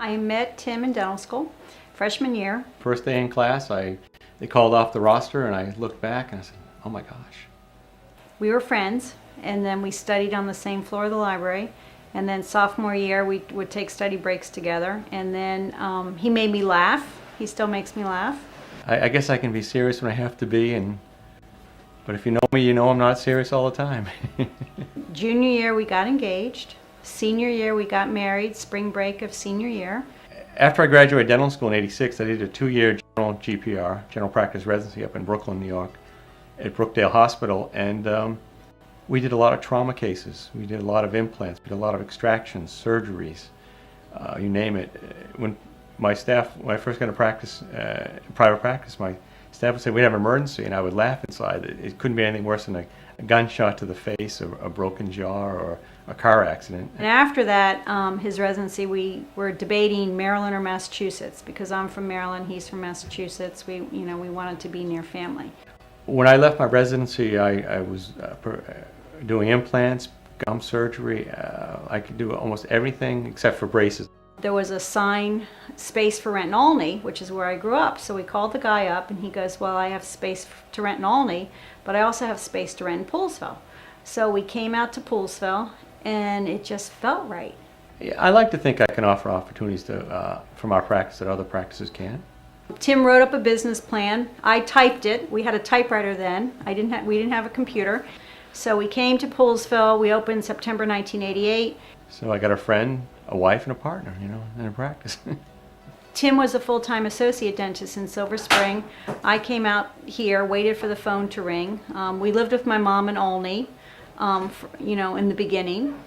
I met Tim in dental school, freshman year. First day in class, they called off the roster, and I looked back and I said, oh my gosh. We were friends, and then we studied on the same floor of the library. And then sophomore year, we would take study breaks together. And then he made me laugh. He still makes me laugh. I guess I can be serious when I have to be, but if you know me, you know I'm not serious all the time. Junior year, we got engaged. Senior year, we got married, spring break of senior year. After I graduated dental school in '86, I did a 2-year general GPR, general practice residency up in Brooklyn, New York, at Brookdale Hospital, and we did a lot of trauma cases. We did a lot of implants, we did a lot of extractions, surgeries, you name it. When I first got into practice, private practice, my staff would say we'd have an emergency, and I would laugh inside. It couldn't be anything worse than a gunshot to the face, or a broken jaw, or a car accident. And after that, his residency, we were debating Maryland or Massachusetts, because I'm from Maryland, he's from Massachusetts. We wanted to be near family. When I left my residency, I was doing implants, gum surgery. I could do almost everything except for braces. There was a sign, space for rent in Olney, which is where I grew up. So we called the guy up, and he goes, well, I have space to rent in Olney, but I also have space to rent in Poolesville. So we came out to Poolesville, and it just felt right. Yeah, I like to think I can offer opportunities from our practice that other practices can't. Tim wrote up a business plan. I typed it. We had a typewriter then. We didn't have a computer. So we came to Poolesville. We opened September 1988. So I got a friend, a wife, and a partner, in a practice. Tim was a full-time associate dentist in Silver Spring. I came out here, waited for the phone to ring. We lived with my mom in Olney, in the beginning.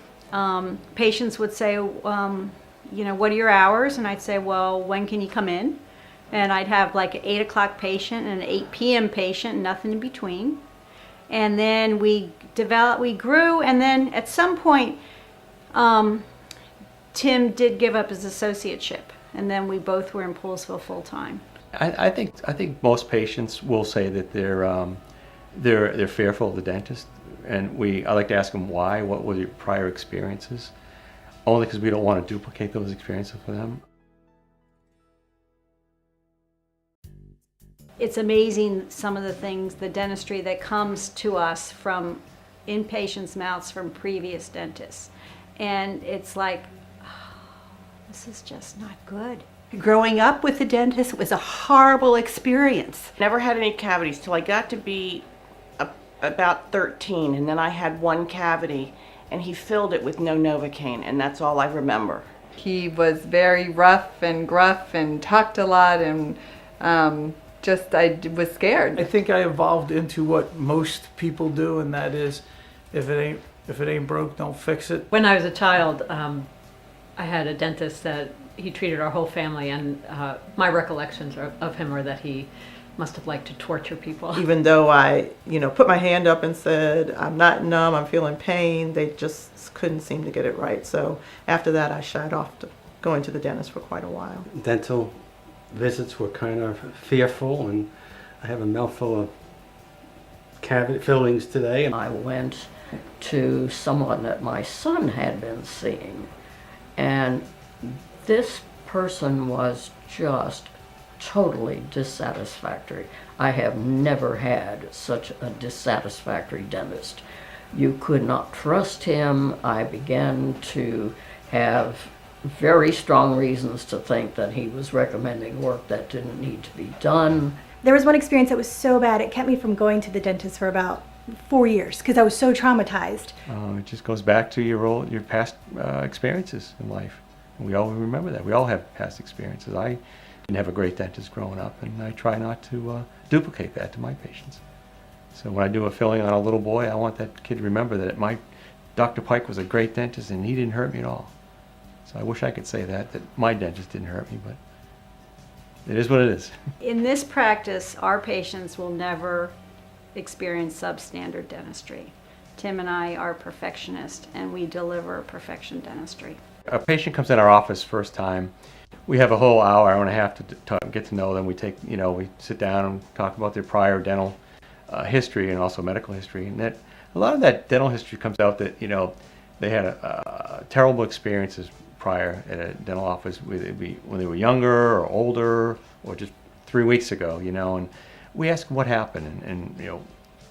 Patients would say, what are your hours? And I'd say, well, when can you come in? And I'd have like an 8 o'clock patient and an 8 p.m. patient, nothing in between. And then we grew, and then at some point, Tim did give up his associateship, and then we both were in Poolesville full time. I think most patients will say that they're fearful of the dentist, and I like to ask them why. What were your prior experiences? Only because we don't want to duplicate those experiences for them. It's amazing some of the things, the dentistry that comes to us from in patients' mouths from previous dentists. And it's like, oh, this is just not good. Growing up with the dentist was a horrible experience. Never had any cavities till I got to be about 13, and then I had one cavity, and he filled it with no Novocaine, and that's all I remember. He was very rough and gruff and talked a lot, and I was scared. I think I evolved into what most people do, and that is, if it ain't broke, don't fix it. When I was a child, I had a dentist that he treated our whole family, and my recollections of him are that he must have liked to torture people. Even though I, put my hand up and said, I'm not numb, I'm feeling pain, they just couldn't seem to get it right. So after that, I shied off to going to the dentist for quite a while. Dental visits were kind of fearful, and I have a mouthful of cavity fillings today. I went to someone that my son had been seeing, and this person was just totally dissatisfactory. I have never had such a dissatisfactory dentist. You could not trust him. I began to have very strong reasons to think that he was recommending work that didn't need to be done. There was one experience that was so bad it kept me from going to the dentist for about 4 years because I was so traumatized. It just goes back to your past experiences in life. And we all remember that. We all have past experiences. I didn't have a great dentist growing up, and I try not to duplicate that to my patients. So when I do a filling on a little boy, I want that kid to remember that Dr. Pike was a great dentist and he didn't hurt me at all. So I wish I could say that my dentist didn't hurt me, but it is what it is. In this practice, our patients will never experience substandard dentistry. Tim and I are perfectionists, and we deliver perfection dentistry. A patient comes in our office first time. We have a whole hour and a half to get to know them. We sit down and talk about their prior dental history and also medical history. And a lot of that dental history comes out that they had terrible experiences prior at a dental office, whether it be when they were younger or older or just 3 weeks ago, and we ask what happened and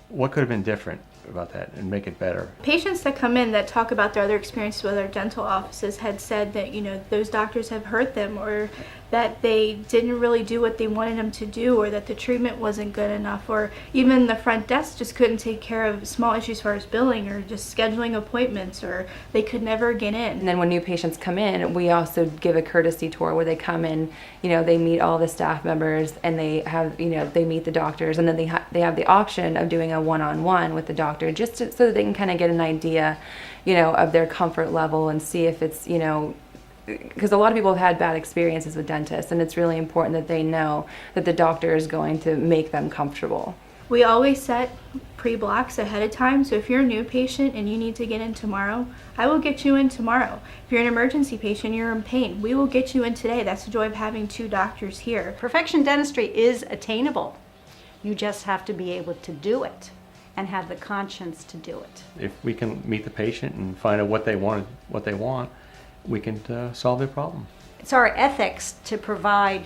what could have been different about that and make it better. Patients that come in that talk about their other experiences with other dental offices had said that, those doctors have hurt them, or that they didn't really do what they wanted them to do, or that the treatment wasn't good enough, or even the front desk just couldn't take care of small issues as far as billing or just scheduling appointments, or they could never get in. And then when new patients come in, we also give a courtesy tour where they come in, they meet all the staff members, and they have, they meet the doctors, and then they have the option of doing a one-on-one with the doctor, just so that they can kind of get an idea, of their comfort level and see if it's, because a lot of people have had bad experiences with dentists, and it's really important that they know that the doctor is going to make them comfortable. We always set pre-blocks ahead of time, so if you're a new patient and you need to get in tomorrow, I will get you in tomorrow. If you're an emergency patient, you're in pain, we will get you in today. That's the joy of having 2 doctors here. Perfection dentistry is attainable. You just have to be able to do it and have the conscience to do it. If we can meet the patient and find out what they want, we can solve their problem. It's our ethics to provide,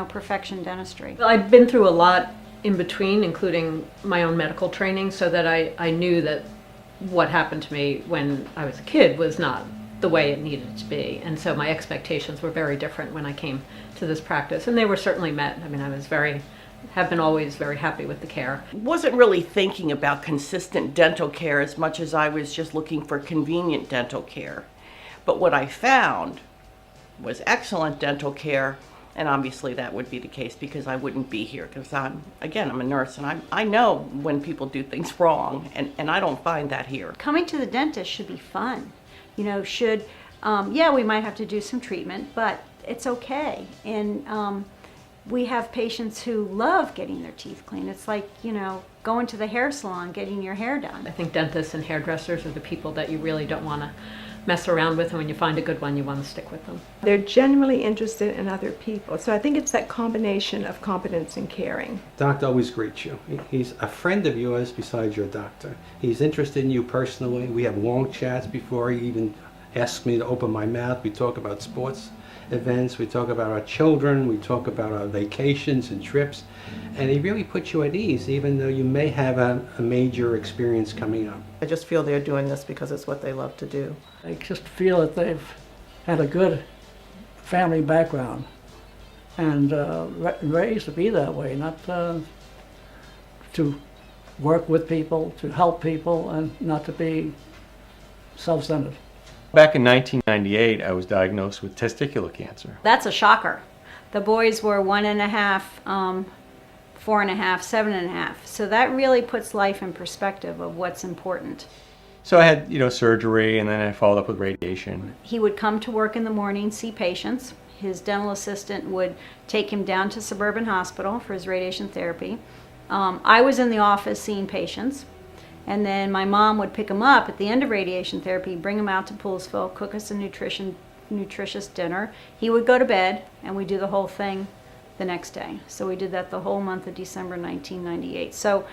perfection dentistry. Well, I've been through a lot in between, including my own medical training, so that I knew that what happened to me when I was a kid was not the way it needed to be. And so my expectations were very different when I came to this practice, and they were certainly met. I mean, have been always very happy with the care. Wasn't really thinking about consistent dental care as much as I was just looking for convenient dental care. But what I found was excellent dental care, and obviously that would be the case because I wouldn't be here, because I'm a nurse, and I know when people do things wrong, and I don't find that here. Coming to the dentist should be fun. We might have to do some treatment, but it's okay. And we have patients who love getting their teeth cleaned. It's like, going to the hair salon, getting your hair done. I think dentists and hairdressers are the people that you really don't want to mess around with, and when you find a good one, you want to stick with them. They're genuinely interested in other people. So I think it's that combination of competence and caring. Doctor always greets you. He's a friend of yours besides your doctor. He's interested in you personally. We have long chats before he even asks me to open my mouth. We talk about sports events, we talk about our children, we talk about our vacations and trips, and he really puts you at ease, even though you may have a major experience coming up. I just feel they're doing this because it's what they love to do. I just feel that they've had a good family background and raised to be that way, not to work with people, to help people, and not to be self-centered. Back in 1998, I was diagnosed with testicular cancer. That's a shocker. The boys were 1.5, 4.5, 7.5. So that really puts life in perspective of what's important. So I had, surgery, and then I followed up with radiation. He would come to work in the morning, see patients. His dental assistant would take him down to Suburban Hospital for his radiation therapy. I was in the office seeing patients. And then my mom would pick him up at the end of radiation therapy, bring him out to Poolesville, cook us a nutritious dinner. He would go to bed, and we'd do the whole thing the next day. So we did that the whole month of December 1998. So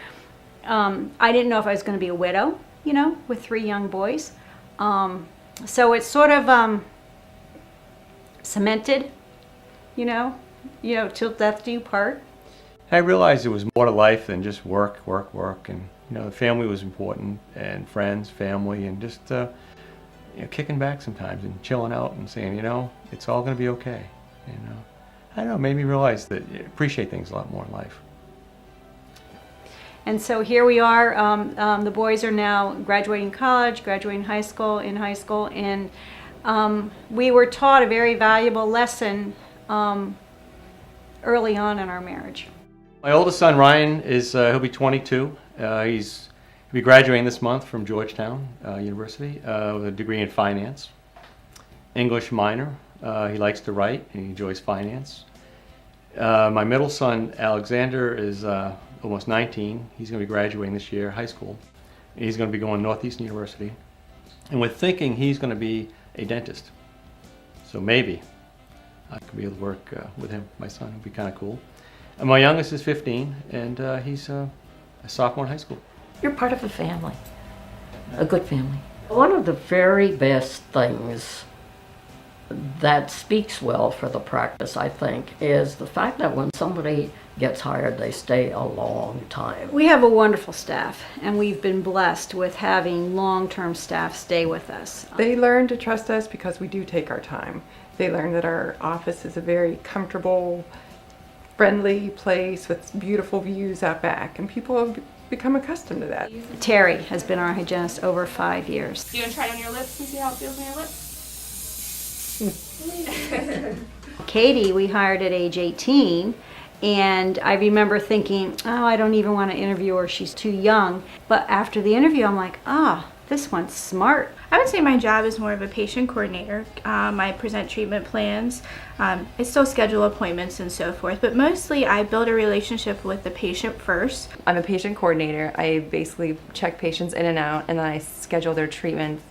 I didn't know if I was going to be a widow, with 3 young boys. So it's sort of cemented, till death do you part. I realized there was more to life than just work, and the family was important, and friends, family, and just kicking back sometimes and chilling out and saying, it's all going to be okay. I don't know, made me realize that you appreciate things a lot more in life. And so here we are. The boys are now graduating college, graduating high school, and we were taught a very valuable lesson early on in our marriage. My oldest son, Ryan, he'll be 22. He'll be graduating this month from Georgetown University with a degree in finance. English minor. He likes to write and he enjoys finance. My middle son, Alexander, is almost 19. He's going to be graduating this year, high school. He's going to be going to Northeastern University. And we're thinking he's going to be a dentist. So maybe I could be able to work with him, my son. It would be kind of cool. And my youngest is 15, and he's a sophomore in high school. You're part of a family, a good family. One of the very best things that speaks well for the practice, I think, is the fact that when somebody gets hired, they stay a long time. We have a wonderful staff, and we've been blessed with having long-term staff stay with us. They learn to trust us because we do take our time. They learn that our office is a very comfortable, friendly place with beautiful views out back, and people have become accustomed to that. Terry has been our hygienist over 5 years. You want to try it on your lips and see how it feels on your lips? Katie, we hired at age 18, and I remember thinking, oh, I don't even want to interview her, she's too young. But after the interview, I'm like, this one's smart. I would say my job is more of a patient coordinator. I present treatment plans. I still schedule appointments and so forth, but mostly I build a relationship with the patient first. I'm a patient coordinator. I basically check patients in and out, and then I schedule their treatment,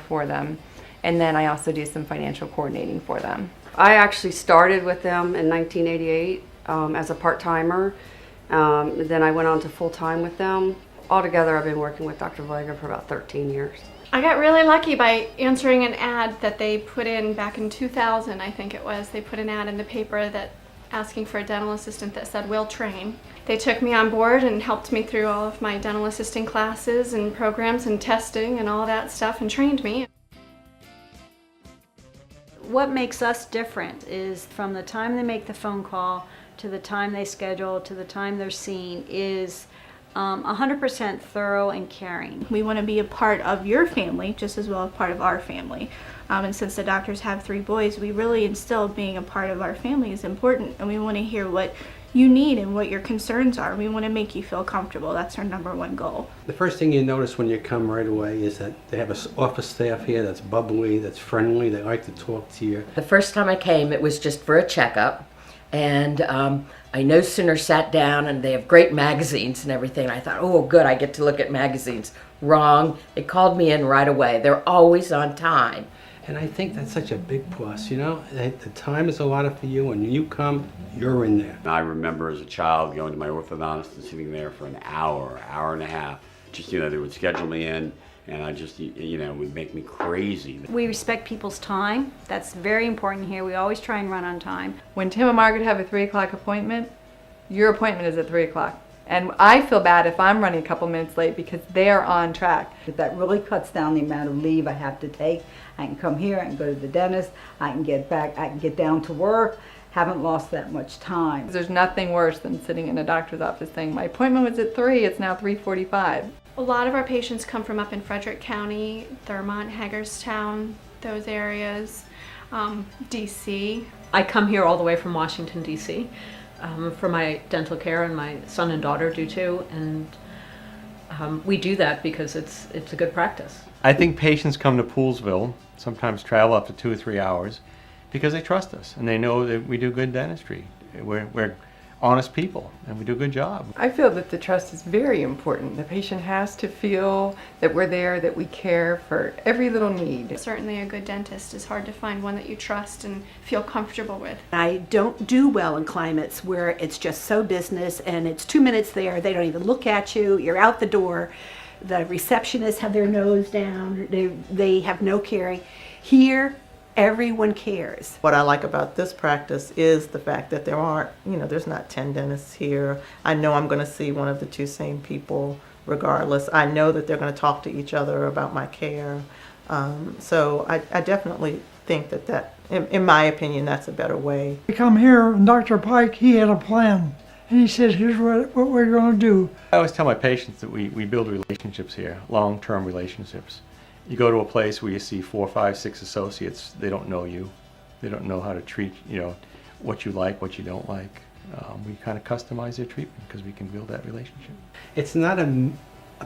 for them. And then I also do some financial coordinating for them. I actually started with them in 1988 as a part-timer. Then I went on to full-time with them. Altogether, I've been working with Dr. Vega for about 13 years. I got really lucky by answering an ad that they put in back in 2000, I think it was. They put an ad in the paper that asking for a dental assistant that said, "Will train." They took me on board and helped me through all of my dental assisting classes and programs and testing and all that stuff and trained me. What makes us different is from the time they make the phone call to the time they schedule to the time they're seen is 100% thorough and caring. We want to be a part of your family just as well as part of our family. And since the doctors have 3 boys, we really instill being a part of our family is important, and we want to hear what you need and what your concerns are. We want to make you feel comfortable. That's our #1 goal. The first thing you notice when you come right away is that they have an office staff here that's bubbly, that's friendly, they like to talk to you. The first time I came, it was just for a checkup, and I no sooner sat down, and they have great magazines and everything. I thought, oh, good, I get to look at magazines. Wrong. They called me in right away. They're always on time. And I think that's such a big plus, The time is allotted for you, and when you come, you're in there. I remember as a child going to my orthodontist and sitting there for an hour and a half. Just, they would schedule me in, and I just, it would make me crazy. We respect people's time. That's very important here. We always try and run on time. When Tim and Margaret have a 3 o'clock appointment, your appointment is at 3 o'clock. And I feel bad if I'm running a couple minutes late because they're on track. That really cuts down the amount of leave I have to take. I can come here, I can go to the dentist, I can get back, I can get down to work. Haven't lost that much time. There's nothing worse than sitting in a doctor's office saying, my appointment was at 3, it's now 3:45. A lot of our patients come from up in Frederick County, Thurmont, Hagerstown, those areas, DC. I come here all the way from Washington, DC. For my dental care, and my son and daughter do too, and we do that because it's a good practice. I think patients come to Poolesville, sometimes travel up to 2 or 3 hours, because they trust us and they know that we do good dentistry. We're honest people and we do a good job. I feel that the trust is very important. The patient has to feel that we're there, that we care for every little need. Certainly a good dentist is hard to find one that you trust and feel comfortable with. I don't do well in climates where it's just so business and it's 2 minutes there, they don't even look at you, you're out the door. The receptionists have their nose down, they have no caring. Here, everyone cares. What I like about this practice is the fact that there aren't, there's not 10 dentists here. I know I'm going to see one of the 2 same people regardless. I know that they're going to talk to each other about my care. So I definitely think that in my opinion, that's a better way. We come here, and Dr. Pike, he had a plan. And he says, here's what we're going to do. I always tell my patients that we build relationships here, long-term relationships. You go to a place where you see 4, 5, 6 associates, they don't know you. They don't know how to treat, what you like, what you don't like. We kind of customize their treatment because we can build that relationship. It's not a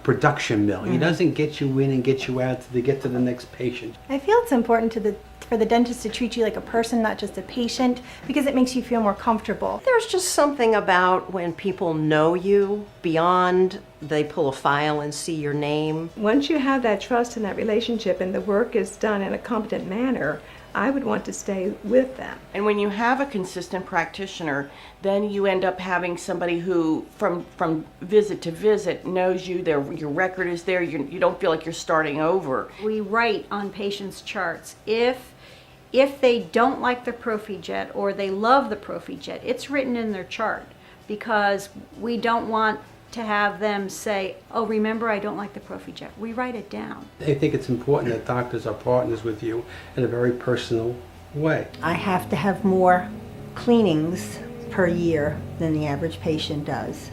production mill. He doesn't get you in and get you out to get to the next patient. I feel it's important for the dentist to treat you like a person, not just a patient, because it makes you feel more comfortable. There's just something about when people know you beyond they pull a file and see your name. Once you have that trust and that relationship and the work is done in a competent manner, I would want to stay with them. And when you have a consistent practitioner, then you end up having somebody who, from visit to visit, knows you, your record is there, you don't feel like you're starting over. We write on patients' charts, if if they don't like the ProfiJet or they love the ProfiJet, it's written in their chart, because we don't want to have them say, oh, remember, I don't like the ProfiJet. We write it down. I think it's important that doctors are partners with you in a very personal way. I have to have more cleanings per year than the average patient does.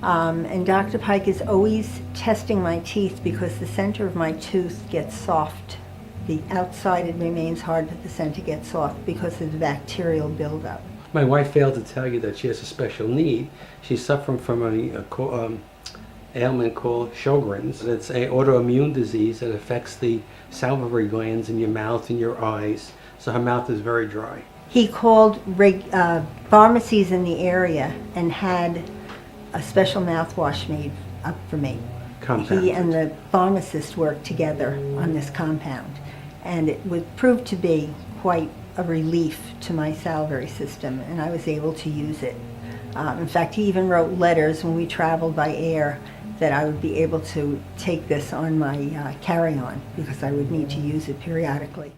And Dr. Pike is always testing my teeth because the center of my tooth gets soft. The outside, it remains hard, but the center gets soft because of the bacterial buildup. My wife failed to tell you that she has a special need. She's suffering from an ailment called Sjogren's. It's an autoimmune disease that affects the salivary glands in your mouth and your eyes, so her mouth is very dry. He called pharmacies in the area and had a special mouthwash made up for me. Compound. He and the pharmacist worked together on this compound, and it would prove to be quite a relief to my salivary system, and I was able to use it. In fact, he even wrote letters when we traveled by air that I would be able to take this on my carry-on because I would need to use it periodically.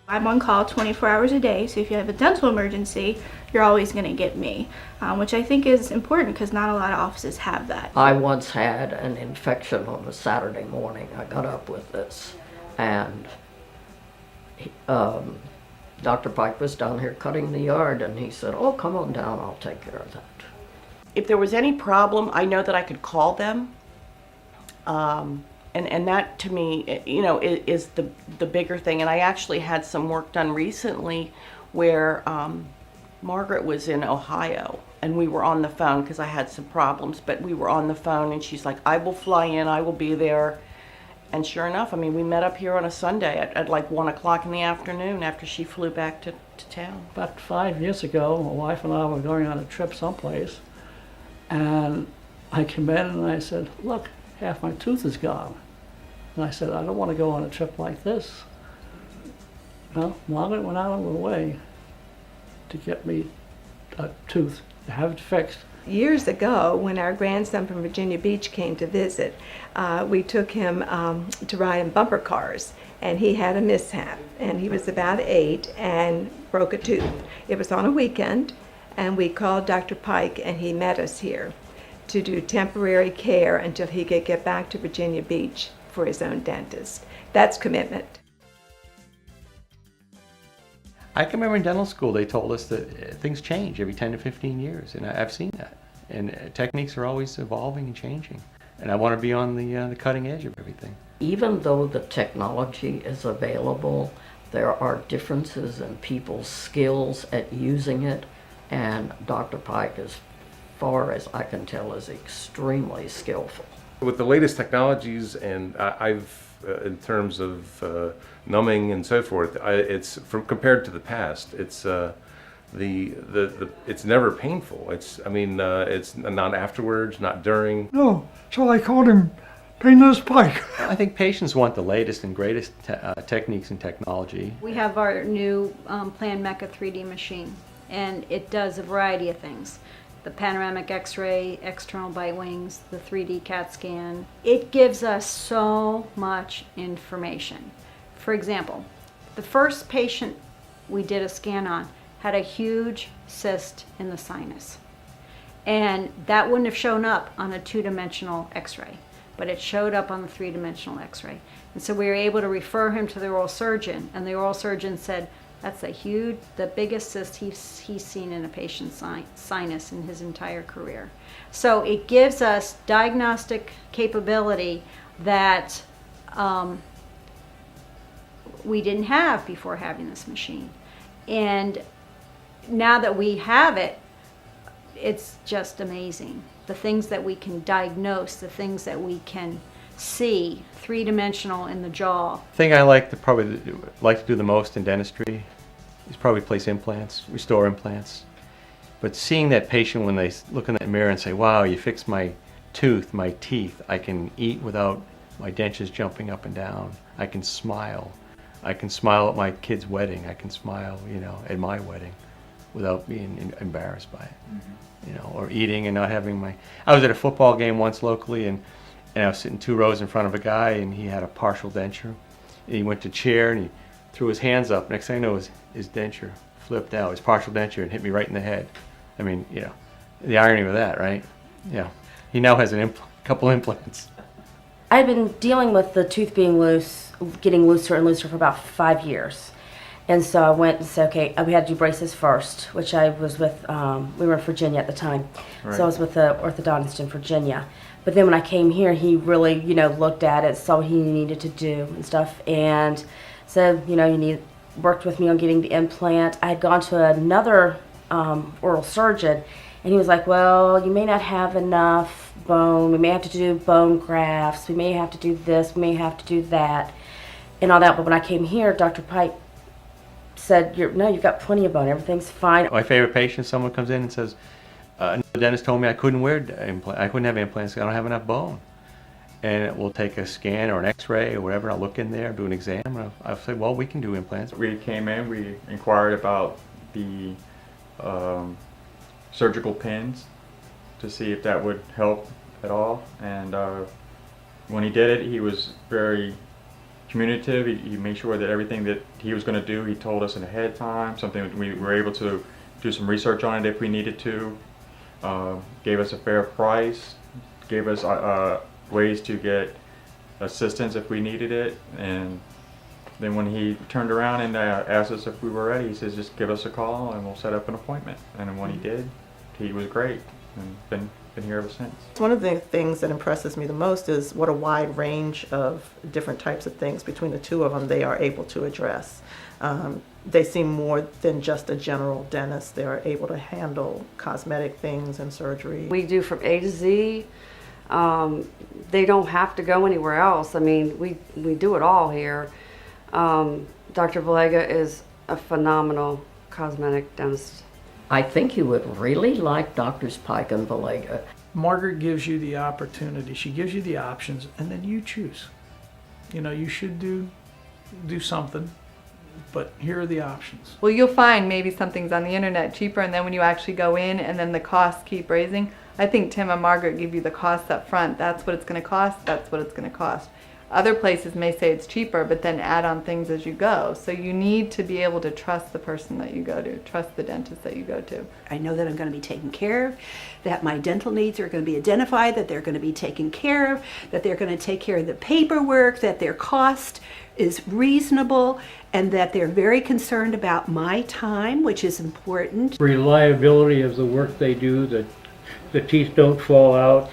I'm on call 24 hours a day, so if you have a dental emergency, you're always going to get me, which I think is important because not a lot of offices have that. I once had an infection on a Saturday morning. I got up with this, and Dr. Pike was down here cutting the yard, and he said, oh, come on down, I'll take care of that. If there was any problem, I know that I could call them. And that to me, you know, is the bigger thing. And I actually had some work done recently where Margaret was in Ohio, and we were on the phone because I had some problems, but we were on the phone, and she's like, I will fly in, I will be there. And sure enough, I mean, we met up here on a Sunday at like 1 o'clock in the afternoon after she flew back to town. About 5 years ago, my wife and I were going on a trip someplace, and I came in and I said, look, half my tooth is gone. And I said, I don't want to go on a trip like this. Well, Margaret went out of her way to get me a tooth, to have it fixed. Years ago, when our grandson from Virginia Beach came to visit, we took him to ride in bumper cars, and he had a mishap, and he was about 8 and broke a tooth. It was on a weekend, and we called Dr. Pike, and he met us here to do temporary care until he could get back to Virginia Beach for his own dentist. That's commitment. I can remember in dental school they told us that things change every 10 to 15 years, and I've seen that. And techniques are always evolving and changing. And I want to be on the cutting edge of everything. Even though the technology is available, there are differences in people's skills at using it, and Dr. Pike, as far as I can tell, is extremely skillful. With the latest technologies, and in terms of numbing and so forth, it's compared to the past. It's it's never painful. It's not afterwards, not during. No, so I called him Painless Pike. I think patients want the latest and greatest techniques and technology. We have our new Plan Mecha 3D machine, and it does a variety of things. The panoramic x-ray, external bite wings, the 3D CAT scan. It gives us so much information. For example, the first patient we did a scan on had a huge cyst in the sinus. And that wouldn't have shown up on a 2-dimensional x-ray, but it showed up on the 3-dimensional x-ray. And so we were able to refer him to the oral surgeon, and the oral surgeon said, that's the biggest cyst he's seen in a patient's sinus in his entire career. So it gives us diagnostic capability that we didn't have before having this machine. And now that we have it, it's just amazing. The things that we can diagnose, the things that we can see, 3-dimensional in the jaw. The thing I like to do the most in dentistry is probably place implants, restore implants. But seeing that patient when they look in that mirror and say, wow, you fixed my tooth, my teeth, I can eat without my dentures jumping up and down. I can smile. I can smile at my kid's wedding. I can smile, at my wedding without being embarrassed by it. Or eating and not having I was at a football game once locally, and I was sitting 2 rows in front of a guy, and he had a partial denture. He went to chair and he threw his hands up. Next thing I know, his denture flipped out, his partial denture, and hit me right in the head. I mean, you know, the irony of that, right? Yeah. He now has a couple implants. I've been dealing with the tooth being loose, getting looser and looser for about 5 years. And so I went and said, okay, we had to do braces first, which I was with, we were in Virginia at the time. Right. So I was with the orthodontist in Virginia. But then when I came here, he really, you know, looked at it, saw what he needed to do and stuff, and said, you know, worked with me on getting the implant. I had gone to another oral surgeon, and he was like, well, you may not have enough bone. We may have to do bone grafts. We may have to do this. We may have to do that, and all that. But when I came here, Dr. Pike said, no, you've got plenty of bone. Everything's fine. My favorite patient, someone comes in and says, the dentist told me I couldn't I couldn't have implants because I don't have enough bone. And we'll take a scan or an x-ray or whatever, I'll look in there, do an exam, and I'll say, well, we can do implants. We came in, we inquired about the surgical pins to see if that would help at all. And when he did it, he was very communicative. He made sure that everything that he was going to do, he told us in ahead of time, something we were able to do some research on it if we needed to, gave us a fair price, gave us ways to get assistance if we needed it. And then when he turned around and asked us if we were ready, he says, just give us a call and we'll set up an appointment. And then when he did, he was great and been here ever since. One of the things that impresses me the most is what a wide range of different types of things between the two of them they are able to address. They seem more than just a general dentist. They are able to handle cosmetic things and surgery. We do from A to Z. They don't have to go anywhere else. I mean, we do it all here. Dr. Valega is a phenomenal cosmetic dentist. I think you would really like Drs. Pike and Valega. Margaret gives you the opportunity. She gives you the options, and then you choose. You know, you should do something, but here are the options. Well, you'll find maybe something's on the internet cheaper, and then when you actually go in and then the costs keep raising, I think Tim and Margaret give you the costs up front. That's what it's going to cost. That's what it's going to cost. Other places may say it's cheaper, but then add on things as you go. So you need to be able to trust the person that you go to, trust the dentist that you go to. I know that I'm going to be taken care of, that my dental needs are going to be identified, that they're going to be taken care of, that they're going to take care of the paperwork, that their cost is reasonable, and that they're very concerned about my time, which is important. Reliability of the work they do, that the teeth don't fall out,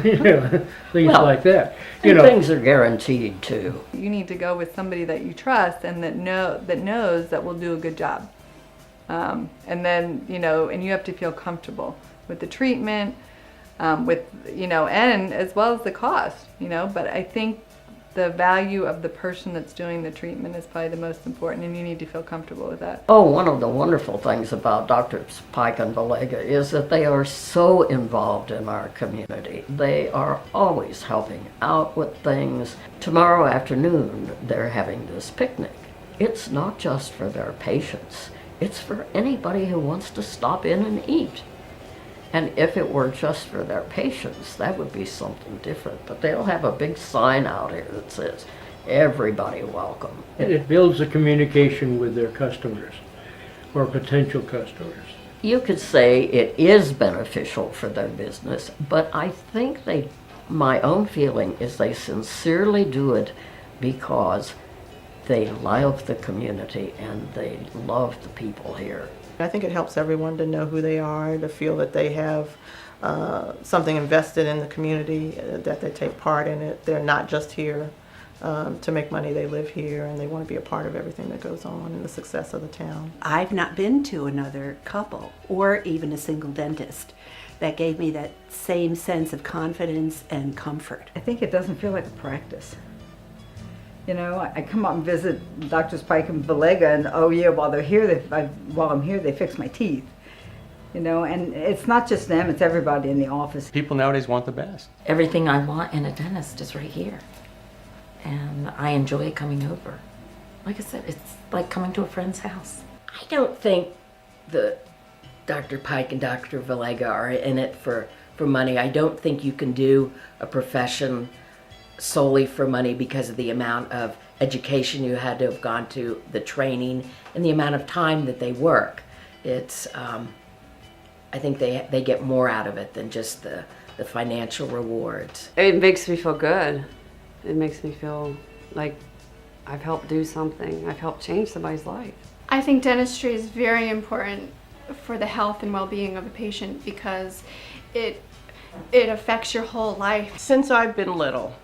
you know, things like that. And things are guaranteed too. You need to go with somebody that you trust and that knows that will do a good job. And then, you know, and you have to feel comfortable with the treatment, with, you know, and as well as the cost, you know, but I think the value of the person that's doing the treatment is probably the most important, and you need to feel comfortable with that. Oh, one of the wonderful things about Drs. Pike and Valega is that they are so involved in our community. They are always helping out with things. Tomorrow afternoon, they're having this picnic. It's not just for their patients. It's for anybody who wants to stop in and eat. And if it were just for their patients, that would be something different. But they'll have a big sign out here that says, everybody welcome. It builds a communication with their customers or potential customers. You could say it is beneficial for their business, but I think my own feeling is they sincerely do it because they love the community and they love the people here. I think it helps everyone to know who they are, to feel that they have something invested in the community, that they take part in it. They're not just here to make money. They live here and they want to be a part of everything that goes on and the success of the town. I've not been to another couple or even a single dentist that gave me that same sense of confidence and comfort. I think it doesn't feel like a practice. You know, I come up and visit Drs. Pike and Valega, and oh yeah, while they're here, while I'm here, they fix my teeth. You know, and it's not just them; it's everybody in the office. People nowadays want the best. Everything I want in a dentist is right here, and I enjoy coming over. Like I said, it's like coming to a friend's house. I don't think the Dr. Pike and Dr. Valega are in it for money. I don't think you can do a profession solely for money because of the amount of education you had to have gone to, the training, and the amount of time that they work. It's, I think they get more out of it than just the financial rewards. It makes me feel good. It makes me feel like I've helped do something. I've helped change somebody's life. I think dentistry is very important for the health and well-being of a patient because it affects your whole life. Since I've been little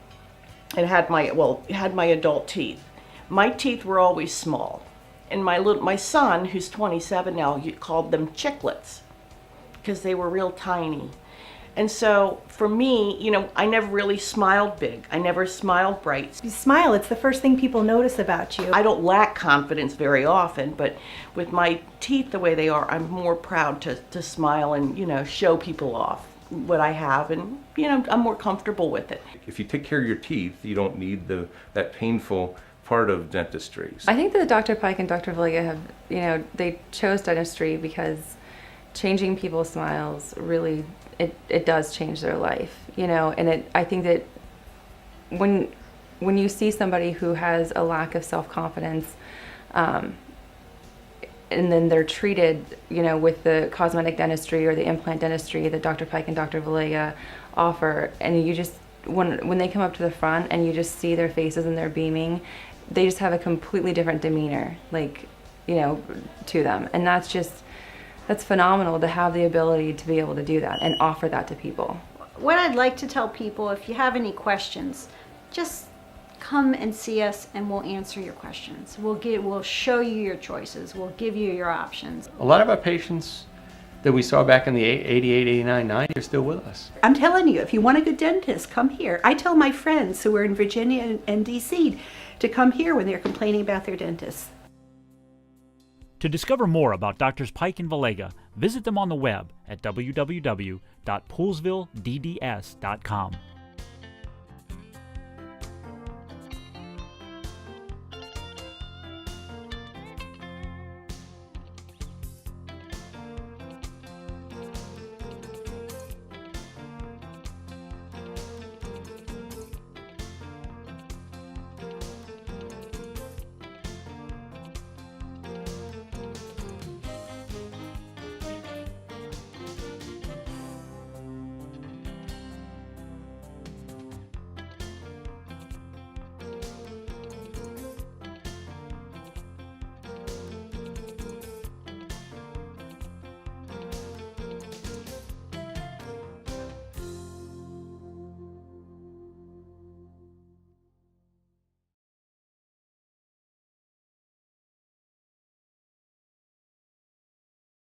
and had my adult teeth, my teeth were always small. And my son, who's 27 now, he called them chiclets because they were real tiny. And so for me, you know, I never really smiled big. I never smiled bright. You smile, it's the first thing people notice about you. I don't lack confidence very often, but with my teeth the way they are, I'm more proud to smile and, you know, show people off what I have, and, you know, I'm more comfortable with it. If you take care of your teeth, you don't need that painful part of dentistry. I think that Dr. Pike and Dr. Valiga have, you know, they chose dentistry because changing people's smiles really, it does change their life, you know, and I think that when you see somebody who has a lack of self-confidence, and then they're treated, you know, with the cosmetic dentistry or the implant dentistry that Dr. Pike and Dr. Valiga offer, and you just, when they come up to the front and you just see their faces and they're beaming, they just have a completely different demeanor, like, you know, to them. And that's phenomenal to have the ability to be able to do that and offer that to people. What I'd like to tell people, if you have any questions, just come and see us and we'll answer your questions. We'll show you your choices. We'll give you your options. A lot of our patients that we saw back in the 88, 89, 90 are still with us. I'm telling you, if you want a good dentist, come here. I tell my friends who are in Virginia and DC to come here when they're complaining about their dentists. To discover more about Drs. Pike and Valiga, visit them on the web at www.poolesvilledds.com.